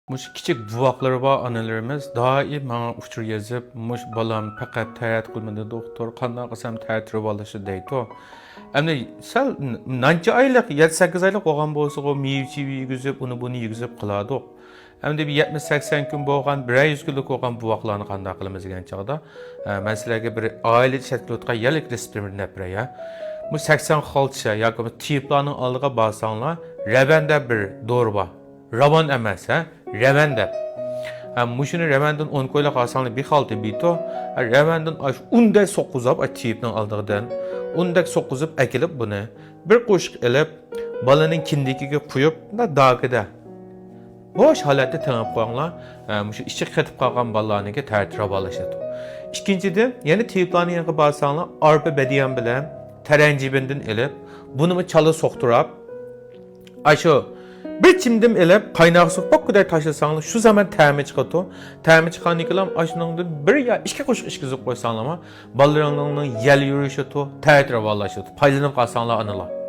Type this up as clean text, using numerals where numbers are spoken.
Muş kichik buvakları var analarımız daim bana uçur yazıp muş balam fakat tayat kılmadı doktor qanday qilsam ta'tirib olishi deydi. Endi sal nancha aylık 7-8 aylık olgan bolsa o mevchi yigizib uni buni yigizib qiladi. Endi bir 70-80 kun bo'lgan 100 kunlik olgan buvaklarni qanday qilamiz degan chaqda men sizlarga bir oila shaklotga yalik reseptini deb beraya. Bu 80 xalcha yoki tiplarning oldiga borsanglar Ravanda bir dori bor. Ravan emas ha. Revende. Muşunu Reven'den 10 koyla kalsanlı bir halde bito. Reven'den aş undek sokuzap açıyıpdan aldığından. Undek sokuzap ekilip bunu. Bir koşuk elip balının kindikiga kuyup da dağıda. Boş halette tanıp koyanlar. Muşu işçi ketip kalkan ballarınıki tertirab alışıdı. İkinciden yeni tiyiplarının yanına basanlar arpa bediyen bilen terencibinden elip bunu mu çalı sokturap aşu bir çimdim elep kaynağı su bak kadar taşısanlar şu zaman təmi çıxatı. Təmi çıxan yıkılam aşınında bir ya iki koşuk işkizip koysanlar ama ballarının yel yürüyüşü to, tədir vallaşı to. Paylanıp kalsanlar anılar.